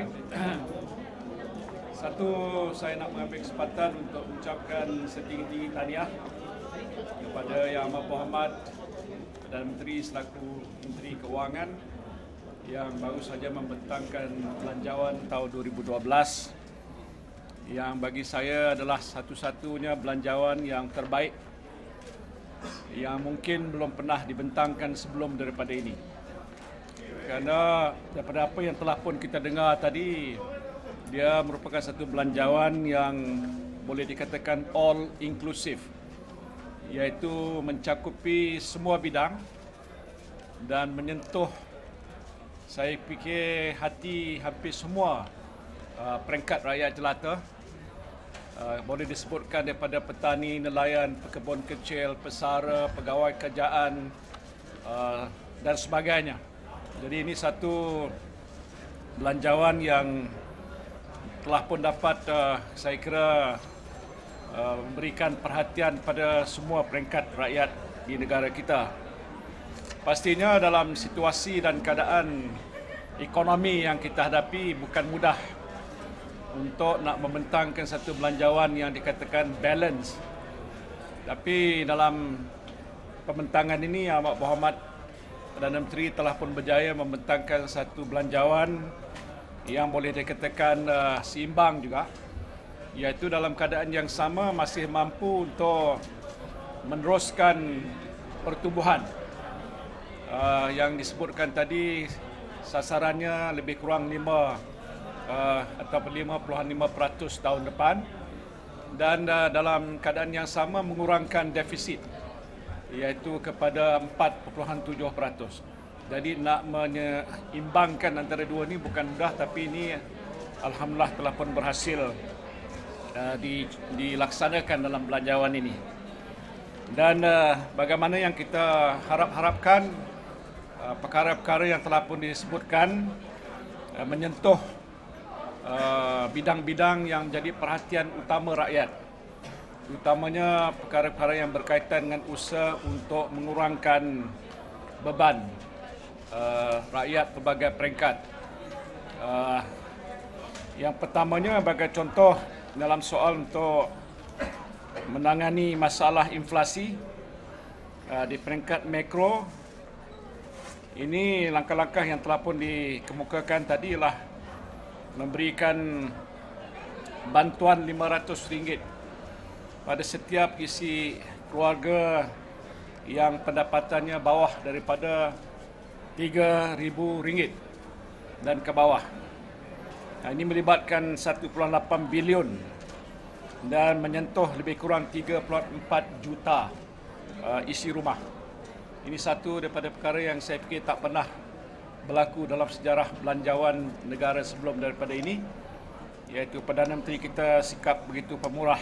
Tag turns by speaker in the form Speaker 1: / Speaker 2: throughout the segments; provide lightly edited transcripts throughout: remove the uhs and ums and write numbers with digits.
Speaker 1: Baik, satu saya nak mengambil kesempatan untuk mengucapkan setinggi-tinggi tahniah kepada Yang Amat Berhormat Perdana Menteri selaku Menteri Keuangan yang baru saja membentangkan belanjawan tahun 2012 yang bagi saya adalah satu-satunya belanjawan yang terbaik yang mungkin belum pernah dibentangkan sebelum daripada ini. Kerana daripada apa yang telah pun kita dengar tadi, dia merupakan satu belanjawan yang boleh dikatakan all inclusive, iaitu mencakupi semua bidang dan menyentuh, saya fikir, hati hampir semua peringkat rakyat jelata. Boleh disebutkan daripada petani, nelayan, pekebun kecil, pesara, pegawai kerajaan dan sebagainya. Jadi ini satu belanjawan yang telah pun dapat saya kira memberikan perhatian pada semua peringkat rakyat di negara kita. Pastinya dalam situasi dan keadaan ekonomi yang kita hadapi bukan mudah untuk nak membentangkan satu belanjawan yang dikatakan balance. Tapi dalam pembentangan ini Yang Amat Berhormat Perdana Menteri telah pun berjaya membentangkan satu belanjawan yang boleh dikatakan seimbang juga, iaitu dalam keadaan yang sama masih mampu untuk meneruskan pertumbuhan yang disebutkan tadi. Sasarannya lebih kurang 5,5% tahun depan, dan dalam keadaan yang sama mengurangkan defisit iaitu kepada 4.7%. Jadi nak menyeimbangkan antara dua ini bukan mudah, tapi ini alhamdulillah telah pun berhasil dilaksanakan dalam belanjawan ini. Dan bagaimana yang kita harapkan, perkara-perkara yang telah pun disebutkan menyentuh bidang-bidang yang menjadi perhatian utama rakyat, utamanya perkara-perkara yang berkaitan dengan usaha untuk mengurangkan beban rakyat pelbagai peringkat. Yang pertamanya sebagai contoh dalam soal untuk menangani masalah inflasi di peringkat makro, ini langkah-langkah yang telah pun dikemukakan tadi ialah memberikan bantuan RM500 pada setiap isi keluarga yang pendapatannya bawah daripada RM3,000 dan ke bawah. Ini melibatkan 1.8 bilion dan menyentuh lebih kurang 3.4 juta isi rumah. Ini satu daripada perkara yang saya fikir tak pernah berlaku dalam sejarah belanjawan negara sebelum daripada ini, iaitu Perdana Menteri kita sikap begitu pemurah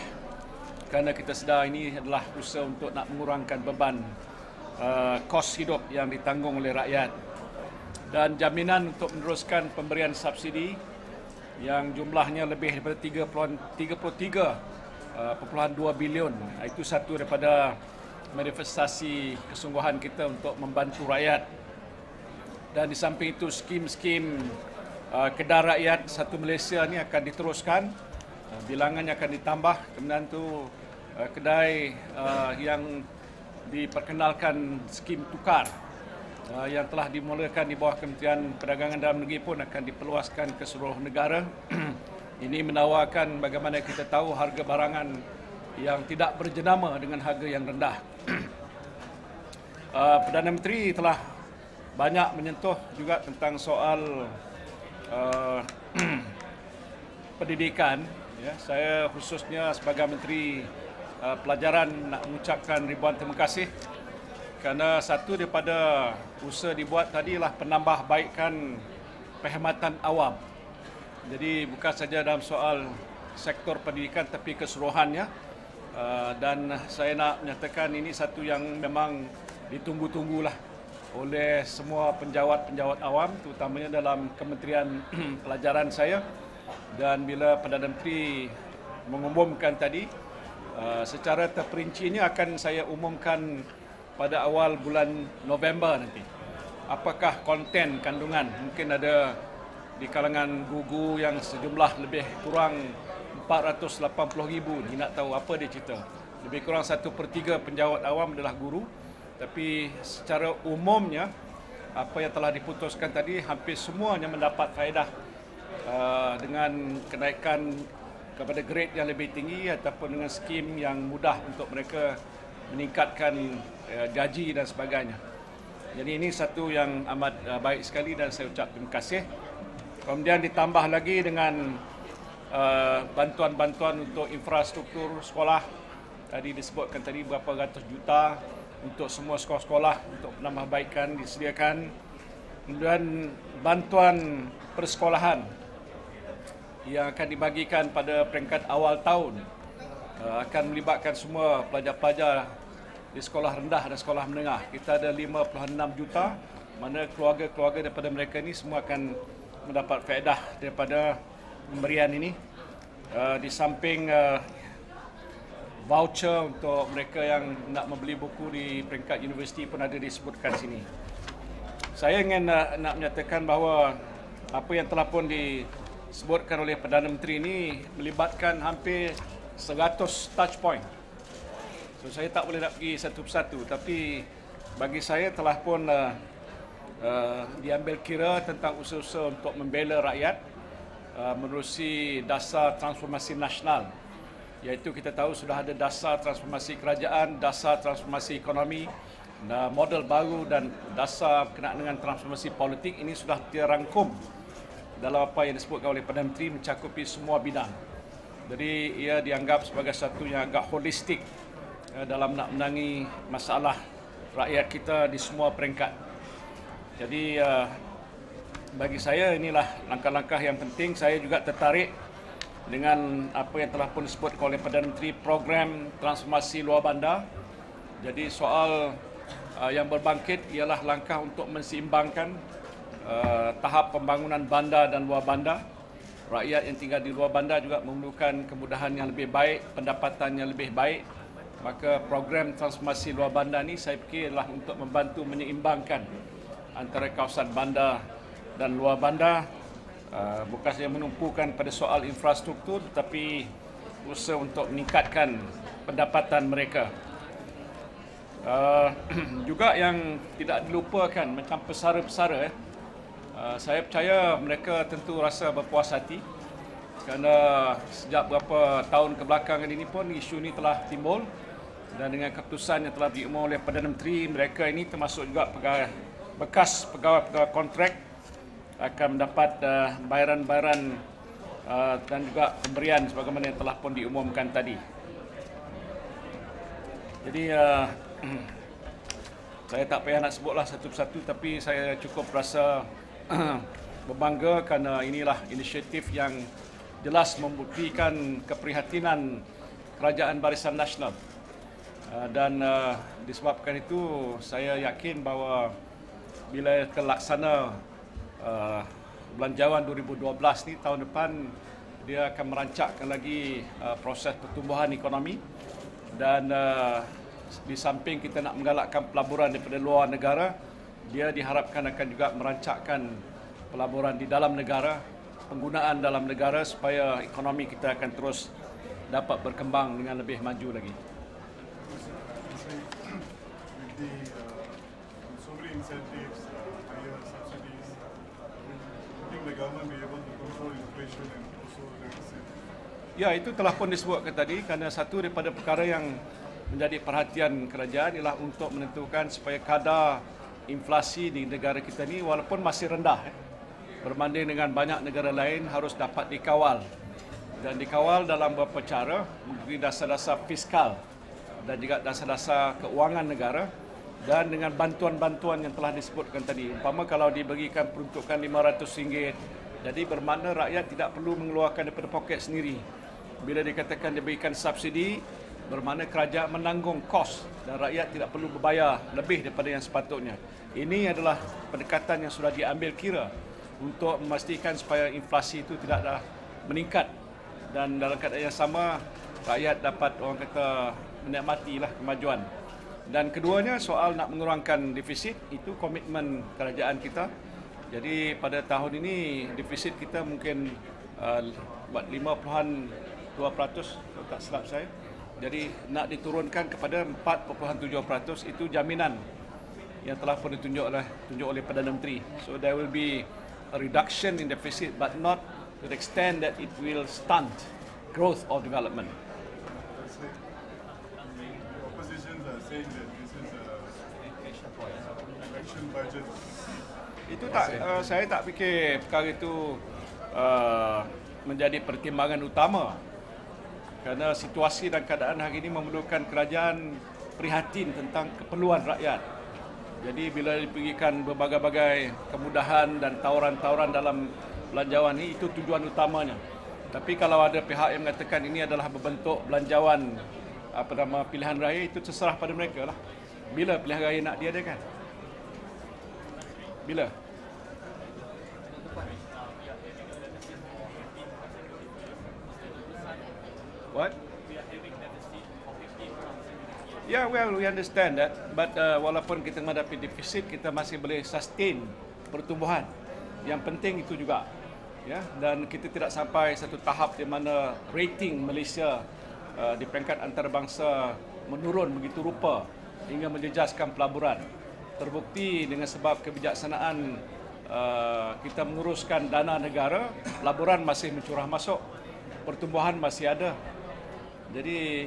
Speaker 1: kerana kita sedar ini adalah usaha untuk nak mengurangkan beban kos hidup yang ditanggung oleh rakyat, dan jaminan untuk meneruskan pemberian subsidi yang jumlahnya lebih daripada 33.2 bilion. Itu satu daripada manifestasi kesungguhan kita untuk membantu rakyat. Dan di samping itu skim-skim Kedah Rakyat Satu Malaysia ini akan diteruskan, bilangannya akan ditambah. Kemudian itu kedai yang diperkenalkan skim tukar yang telah dimulakan di bawah Kementerian Perdagangan Dalam Negeri pun akan diperluaskan ke seluruh negara. Ini menawarkan bagaimana kita tahu harga barangan yang tidak berjenama dengan harga yang rendah. Perdana Menteri telah banyak menyentuh juga tentang soal pendidikan. Ya, saya khususnya sebagai Menteri Pelajaran nak mengucapkan ribuan terima kasih kerana satu daripada usaha dibuat tadi ialah penambahbaikan perkhidmatan awam. Jadi bukan saja dalam soal sektor pendidikan tapi keseluruhannya, dan saya nak menyatakan ini satu yang memang ditunggu-tunggulah oleh semua penjawat-penjawat awam, terutamanya dalam Kementerian Pelajaran saya. Dan bila Perdana Menteri mengumumkan tadi, secara terperinci ini akan saya umumkan pada awal bulan November nanti. Apakah konten kandungan? Mungkin ada di kalangan guru yang sejumlah lebih kurang 480,000 ni nak tahu apa dia cerita. Lebih kurang 1/3 penjawat awam adalah guru, tapi secara umumnya apa yang telah diputuskan tadi hampir semuanya mendapat faedah dengan kenaikan kepada grade yang lebih tinggi ataupun dengan skim yang mudah untuk mereka meningkatkan gaji dan sebagainya. Jadi ini satu yang amat baik sekali dan saya ucap terima kasih. Kemudian ditambah lagi dengan bantuan-bantuan untuk infrastruktur sekolah. Tadi disebutkan tadi berapa ratus juta untuk semua sekolah-sekolah untuk penambahbaikan disediakan. Kemudian bantuan persekolahan yang akan dibagikan pada peringkat awal tahun akan melibatkan semua pelajar-pelajar di sekolah rendah dan sekolah menengah. Kita ada 56 juta, mana keluarga-keluarga daripada mereka ini semua akan mendapat faedah daripada pemberian ini. Di samping voucher untuk mereka yang nak membeli buku di peringkat universiti pun ada disebutkan sini. Saya ingin nak menyatakan bahawa apa yang telah pun disebutkan oleh Perdana Menteri ini melibatkan hampir 100 touch point. So saya tak boleh nak pergi satu persatu, tapi bagi saya telah pun diambil kira tentang usaha-usaha untuk membela rakyat menerusi dasar transformasi nasional, iaitu kita tahu sudah ada dasar transformasi kerajaan, dasar transformasi ekonomi, model baru dan dasar berkenaan dengan transformasi politik. Ini sudah dirangkum dalam apa yang disebutkan oleh Perdana Menteri mencakupi semua bidang. Jadi ia dianggap sebagai satu yang agak holistik dalam nak menangi masalah rakyat kita di semua peringkat. Jadi bagi saya inilah langkah-langkah yang penting. Saya juga tertarik dengan apa yang telah pun disebut oleh Perdana Menteri, program transformasi luar bandar. Jadi soal yang berbangkit ialah langkah untuk menseimbangkan tahap pembangunan bandar dan luar bandar. Rakyat yang tinggal di luar bandar juga memerlukan kemudahan yang lebih baik, pendapatan yang lebih baik. Maka program transformasi luar bandar ini saya fikir adalah untuk membantu menyeimbangkan antara kawasan bandar dan luar bandar. Bukan saja menumpukan pada soal infrastruktur, tetapi usaha untuk meningkatkan pendapatan mereka. Juga yang tidak dilupakan macam pesara-pesara, saya percaya mereka tentu rasa berpuas hati kerana sejak beberapa tahun kebelakangan ini pun isu ini telah timbul, dan dengan keputusan yang telah diumumkan oleh Perdana Menteri, mereka ini termasuk juga bekas pegawai-pegawai kontrak akan mendapat bayaran-bayaran dan juga pemberian sebagaimana yang telah pun diumumkan tadi. Jadi saya tak payah nak sebutlah satu persatu, tapi saya cukup rasa berbangga kerana inilah inisiatif yang jelas membuktikan keprihatinan Kerajaan Barisan Nasional. Dan disebabkan itu saya yakin bahawa bila terlaksana Belanjawan 2012 ni tahun depan, dia akan merancakkan lagi proses pertumbuhan ekonomi, dan di samping kita nak menggalakkan pelaburan daripada luar negara, dia diharapkan akan juga merancakkan pelaburan di dalam negara, penggunaan dalam negara supaya ekonomi kita akan terus dapat berkembang dengan lebih maju lagi.
Speaker 2: So many incentives, higher subsidies, I think the government will be able to control inflation and also deficit.
Speaker 1: Ya, itu telah pun disebutkan tadi, kerana satu daripada perkara yang menjadi perhatian kerajaan ialah untuk menentukan supaya kadar inflasi di negara kita ni walaupun masih rendah, berbanding dengan banyak negara lain, harus dapat dikawal. Dan dikawal dalam beberapa cara, melalui dasar-dasar fiskal dan juga dasar-dasar keuangan negara, dan dengan bantuan-bantuan yang telah disebutkan tadi. Umpama kalau diberikan peruntukan RM500, jadi bermakna rakyat tidak perlu mengeluarkan daripada poket sendiri. Bila dikatakan diberikan subsidi, bermakna kerajaan menanggung kos dan rakyat tidak perlu berbayar lebih daripada yang sepatutnya. Ini adalah pendekatan yang sudah diambil kira untuk memastikan supaya inflasi itu tidak meningkat, dan dalam keadaan yang sama rakyat dapat, orang kata, menikmatilah kemajuan. Dan keduanya soal nak mengurangkan defisit, itu komitmen kerajaan kita Jadi pada tahun ini defisit kita mungkin buat 50.2% kalau tak silap saya. Jadi nak diturunkan kepada 4.7% itu jaminan yang telah pun ditunjuk oleh Perdana Menteri. So there will be a reduction in deficit, but not to the extent that it will stunt growth or development.
Speaker 2: Oppositions are saying that this is an election budget.
Speaker 1: Itu tak, saya tak fikir perkara itu menjadi pertimbangan utama, kerana situasi dan keadaan hari ini memerlukan kerajaan prihatin tentang keperluan rakyat. Jadi bila diberikan berbagai-bagai kemudahan dan tawaran-tawaran dalam belanjawan ini, itu tujuan utamanya. Tapi kalau ada pihak yang mengatakan ini adalah berbentuk belanjawan pilihan raya, itu terserah pada mereka lah. Bila pilihan raya nak diadakan? Bila? What? Yeah, well, we understand that, but walaupun kita menghadapi defisit, kita masih boleh sustain pertumbuhan. Yang penting itu juga, ya. Dan kita tidak sampai satu tahap di mana rating Malaysia di peringkat antarabangsa menurun begitu rupa hingga menjejaskan pelaburan. Terbukti dengan sebab kebijaksanaan kita menguruskan dana negara, pelaburan masih mencurah masuk, pertumbuhan masih ada. Jadi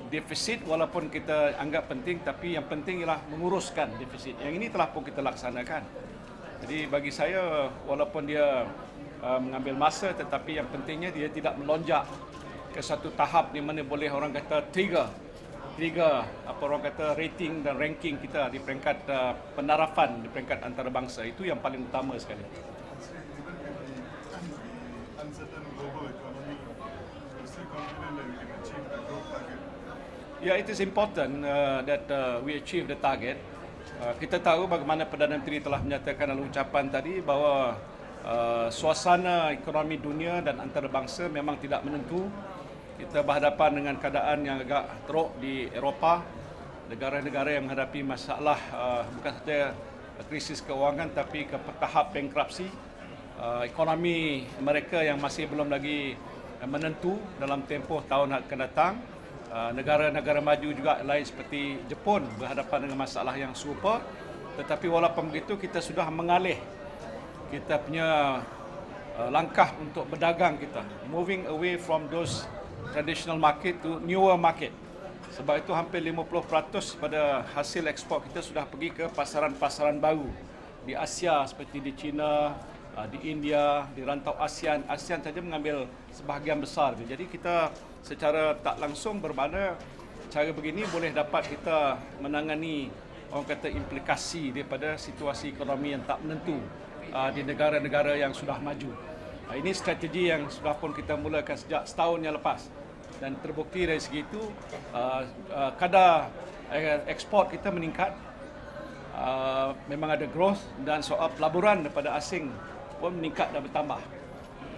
Speaker 1: defisit walaupun kita anggap penting, tapi yang penting ialah menguruskan defisit. Yang ini telah pun kita laksanakan. Jadi bagi saya, walaupun dia mengambil masa, tetapi yang pentingnya dia tidak melonjak ke satu tahap di mana boleh orang kata trigger apa orang kata rating dan ranking kita di peringkat pendarafan di peringkat antarabangsa. Itu yang paling utama sekali. Yeah, it is important that we achieve the target. Kita tahu bagaimana Perdana Menteri telah menyatakan dalam ucapan tadi bahawa suasana ekonomi dunia dan antarabangsa memang tidak menentu. Kita berhadapan dengan keadaan yang agak teruk di Eropah, negara-negara yang menghadapi masalah bukan sahaja krisis keuangan tapi ke tahap bankruptcy. Ekonomi mereka yang masih belum lagi menentu dalam tempoh tahun akan datang. Negara-negara maju juga lain seperti Jepun berhadapan dengan masalah yang serupa, tetapi walaupun begitu kita sudah mengalih kita punya langkah untuk berdagang kita, moving away from those traditional market to newer market. Sebab itu hampir 50% pada hasil ekspor kita sudah pergi ke pasaran-pasaran baru di Asia seperti di China, di India, di rantau ASEAN. ASEAN saja mengambil sebahagian besar. Jadi kita secara tak langsung bermakna cara begini boleh dapat kita menangani orang kata implikasi daripada situasi ekonomi yang tak menentu di negara-negara yang sudah maju. Ini strategi yang sudah pun kita mulakan sejak setahun yang lepas, dan terbukti dari segi itu kadar ekspor kita meningkat, memang ada growth, dan soal pelaburan daripada asing pun meningkat dan bertambah.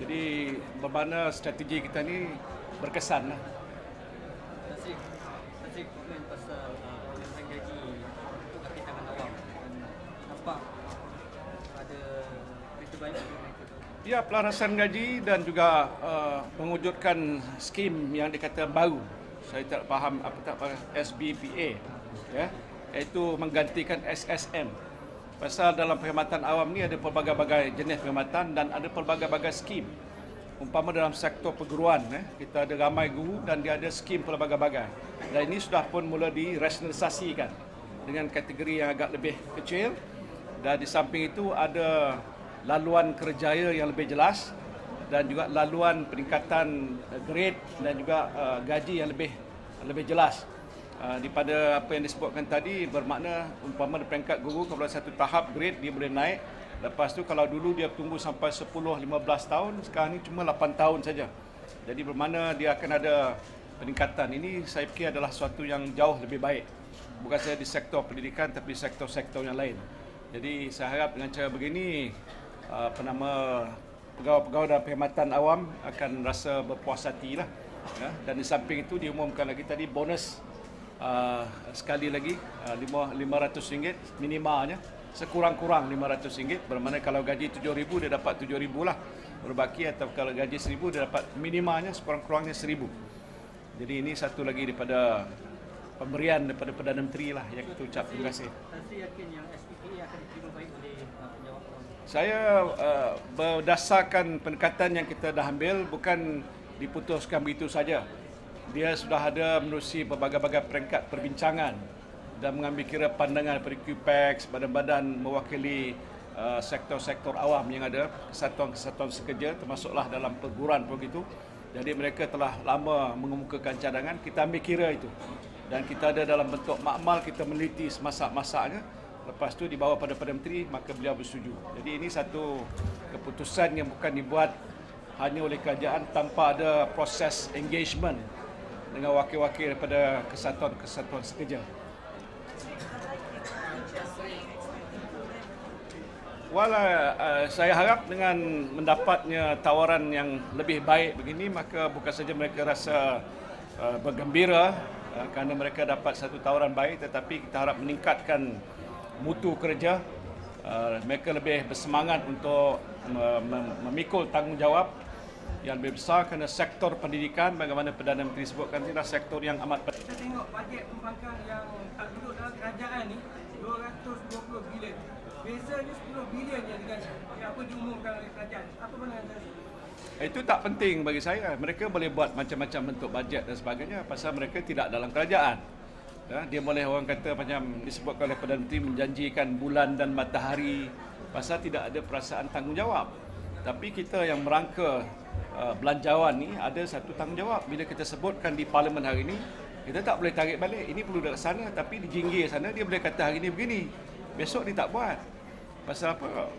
Speaker 1: Jadi bermakna strategi kita ni berkesan lah.
Speaker 3: Masih komen pasal pelarasan gaji untuk kaki tangan awam. Nampak ada berita banyak mereka.
Speaker 1: Ya, pelarasan gaji dan juga mewujudkan skim yang dikata baru. Saya tak faham SBPA, ya, iaitu menggantikan SSM. Pasal dalam perkhidmatan awam ni ada pelbagai-bagai jenis perkhidmatan dan ada pelbagai-bagai skim. Umpama dalam sektor perguruan, kita ada ramai guru dan dia ada skim pelbagai-bagai. Dan ini sudah pun mula dirasionalisasikan dengan kategori yang agak lebih kecil. Dan di samping itu ada laluan kerjaya yang lebih jelas dan juga laluan peningkatan grade dan juga gaji yang lebih jelas. Daripada apa yang disebutkan tadi, bermakna umpama di peringkat guru kalau satu tahap grade dia boleh naik. Lepas tu kalau dulu dia tunggu sampai 10-15 tahun, sekarang ni cuma 8 tahun saja. Jadi bermakna dia akan ada peningkatan. Ini saya fikir adalah sesuatu yang jauh lebih baik. Bukan saja di sektor pendidikan tapi sektor-sektor yang lain. Jadi saya harap dengan cara begini pegawai-pegawai dalam perkhidmatan awam akan rasa berpuas hati lah. Ya. Dan di samping itu diumumkan lagi tadi bonus sekali lagi RM500 minimanya sekurang-kurang RM500. Bermakna kalau gaji RM7,000 dia dapat RM7,000 lah berbaki, atau kalau gaji RM1,000 dia dapat minimanya sekurang-kurangnya RM1,000. Jadi ini satu lagi daripada pemberian daripada Perdana Menteri lah yang kita ucap terima kasih.
Speaker 3: Saya yakin yang SPPA akan diterima baik oleh penjawat awam.
Speaker 1: Saya berdasarkan pendekatan yang kita dah ambil, bukan diputuskan begitu saja. Dia sudah ada menerusi berbagai-bagai peringkat perbincangan dan mengambil kira pandangan daripada QPEX, badan-badan mewakili sektor-sektor awam yang ada, kesatuan-kesatuan sekerja, termasuklah dalam perguruan begitu. Jadi mereka telah lama mengemukakan cadangan, kita ambil kira itu. Dan kita ada dalam bentuk makmal, kita meliti semasak-masaknya. Lepas tu dibawa pada Perdana Menteri, maka beliau bersetuju. Jadi ini satu keputusan yang bukan dibuat hanya oleh kerajaan tanpa ada proses engagement dengan wakil-wakil daripada kesatuan-kesatuan sekerja. Saya harap dengan mendapatnya tawaran yang lebih baik begini, maka bukan saja mereka rasa bergembira kerana mereka dapat satu tawaran baik, tetapi kita harap meningkatkan mutu kerja. Mereka lebih bersemangat untuk memikul tanggungjawab yang lebih besar, kerana sektor pendidikan, bagaimana Perdana Menteri sebutkan, adalah sektor yang amat penting.
Speaker 4: Kita tengok bajet pembangkang yang tak duduk dalam kerajaan ni 220 bilion. Bezanya 10 bilion yang digaji. Apa diumumkan oleh kerajaan? Apa pandangan anda?
Speaker 1: Itu tak penting bagi saya. Mereka boleh buat macam-macam bentuk bajet dan sebagainya pasal mereka tidak dalam kerajaan. Dia boleh, orang kata macam disebutkan oleh Perdana Menteri, menjanjikan bulan dan matahari pasal tidak ada perasaan tanggungjawab. Tapi kita yang merangka belanjawan ni ada satu tanggungjawab. Bila kita sebutkan di Parlimen hari ini, kita tak boleh tarik balik. Ini perlu dekat sana, tapi di jinggir sana dia boleh kata hari ini begini, besok dia tak buat. Pasal apa?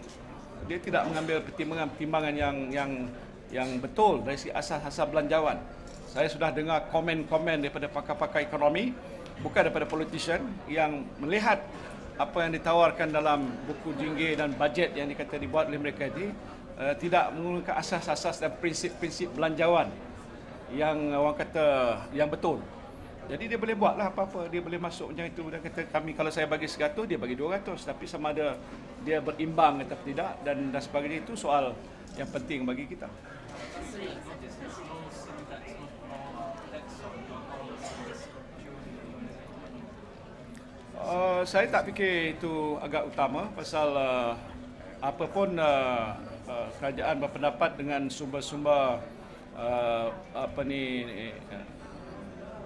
Speaker 1: Dia tidak mengambil pertimbangan yang betul dari segi asas-asas belanjawan. Saya sudah dengar komen-komen daripada pakar-pakar ekonomi, bukan daripada politician, yang melihat apa yang ditawarkan dalam buku jinggir dan bajet yang dikata dibuat oleh mereka ini tidak menggunakan asas-asas dan prinsip-prinsip belanjawan yang orang kata yang betul. Jadi dia boleh buatlah apa-apa, dia boleh masuk macam itu dan kata kami kalau saya bagi 100 dia bagi 200, tapi sama ada dia berimbang atau tidak dan sebagainya, itu soal yang penting bagi kita. Saya tak fikir itu agak utama pasal apapun kerajaan berpendapat dengan sumber-sumber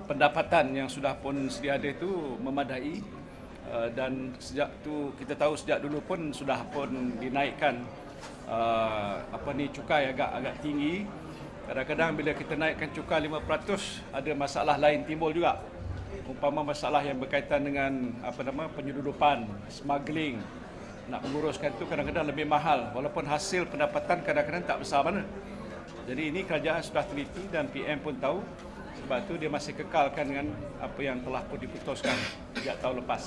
Speaker 1: pendapatan yang sudah pun sedia ada itu memadai, dan sejak tu kita tahu sejak dulu pun sudah pun dinaikkan cukai agak tinggi. Kadang-kadang bila kita naikkan cukai 5%, ada masalah lain timbul juga. Umpama masalah yang berkaitan dengan penyeludupan, smuggling, nak menguruskan itu kadang-kadang lebih mahal walaupun hasil pendapatan kadang-kadang tak besar mana. Jadi ini kerajaan sudah teliti dan PM pun tahu, sebab itu dia masih kekalkan dengan apa yang telah pun diputuskan sejak tahun lepas.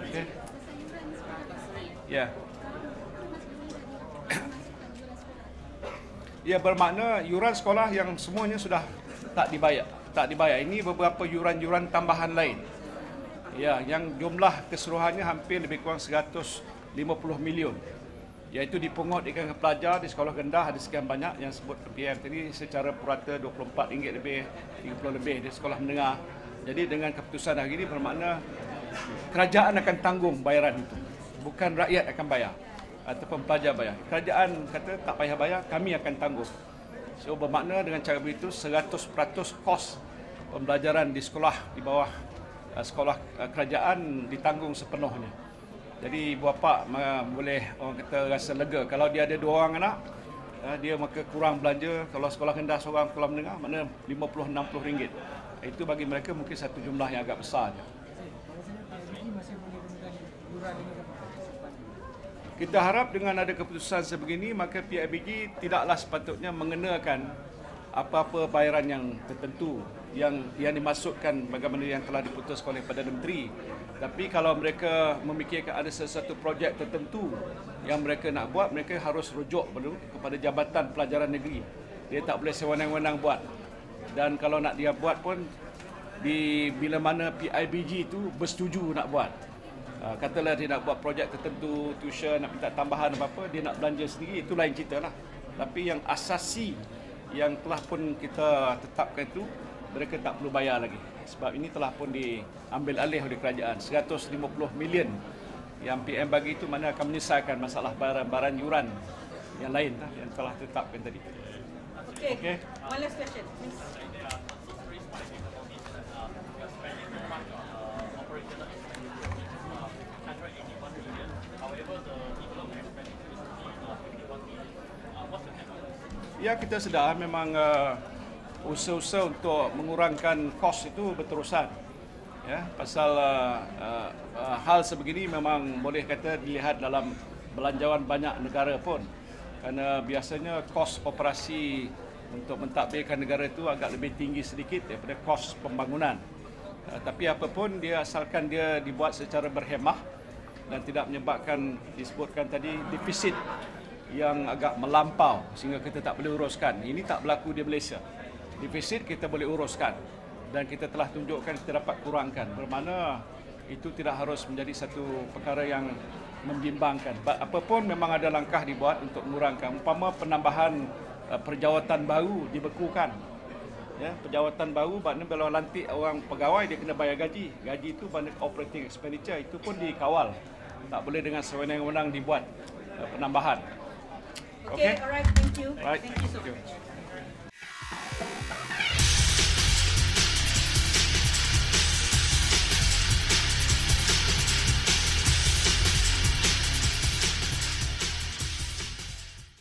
Speaker 1: Okey. Ya. Ya, bermakna yuran sekolah yang semuanya sudah tak dibayar. Ini beberapa yuran-yuran tambahan lain. Ya, yang jumlah keseluruhannya hampir lebih kurang 150 million. Iaitu dipungut di kalangan pelajar di sekolah rendah ada sekian banyak yang sebut PM tadi, secara purata RM24 lebih, RM30 lebih di sekolah menengah. Jadi dengan keputusan hari ini bermakna kerajaan akan tanggung bayaran itu. Bukan rakyat akan bayar ataupun pelajar bayar. Kerajaan kata tak payah bayar, kami akan tanggung. So bermakna dengan cara begitu 100% kos pembelajaran di sekolah di bawah sekolah kerajaan ditanggung sepenuhnya. Jadi ibu bapa boleh orang kata rasa lega. Kalau dia ada 2 orang anak, dia maka kurang belanja. Kalau sekolah rendah seorang, sekolah menengah, makna RM50-60. Itu bagi mereka mungkin satu jumlah yang agak besar. Kita harap dengan ada keputusan sebegini, maka PIBG tidaklah sepatutnya mengenakan apa-apa bayaran yang tertentu yang dimaksudkan bagaimana yang telah diputuskan oleh Perdana Menteri. Tapi kalau mereka memikirkan ada sesuatu projek tertentu yang mereka nak buat, mereka harus rujuk kepada Jabatan Pelajaran Negeri. Dia tak boleh sewenang-wenang buat. Dan kalau nak dia buat pun bila mana PIBG itu bersetuju nak buat. katalah dia nak buat projek tertentu, tuition, nak minta tambahan apa-apa, dia nak belanja sendiri, itu lain cerita lah. Tapi yang asasi yang telah pun kita tetapkan itu, mereka tak perlu bayar lagi. Sebab ini telah pun diambil alih oleh kerajaan. 150 million yang PM bagi itu mana akan menyelesaikan masalah barang-barang yuran yang lain yang telah ditetapkan tadi.
Speaker 5: Okay. One last question. Please.
Speaker 1: Ya, kita sedar memang usaha-usaha untuk mengurangkan kos itu berterusan. Ya, pasal hal sebegini memang boleh kata dilihat dalam belanjawan banyak negara pun. Kerana biasanya kos operasi untuk mentadbirkan negara itu agak lebih tinggi sedikit daripada kos pembangunan. Tapi apapun dia, asalkan dia dibuat secara berhemah dan tidak menyebabkan disebutkan tadi defisit yang agak melampau sehingga kita tak boleh uruskan. Ini tak berlaku di Malaysia. Defisit kita boleh uruskan dan kita telah tunjukkan kita dapat kurangkan. Bermakna itu tidak harus menjadi satu perkara yang membimbangkan. Apapun memang ada langkah dibuat untuk mengurangkan. Umpama penambahan perjawatan baru dibekukan. Ya, perjawatan baru maknanya kalau lantik orang pegawai dia kena bayar gaji. Gaji itu maknanya operating expenditure, itu pun dikawal. Tak boleh dengan sewenang-wenang dibuat penambahan.
Speaker 5: Okay, alright, thank you.
Speaker 1: Right.
Speaker 5: Thank you so much.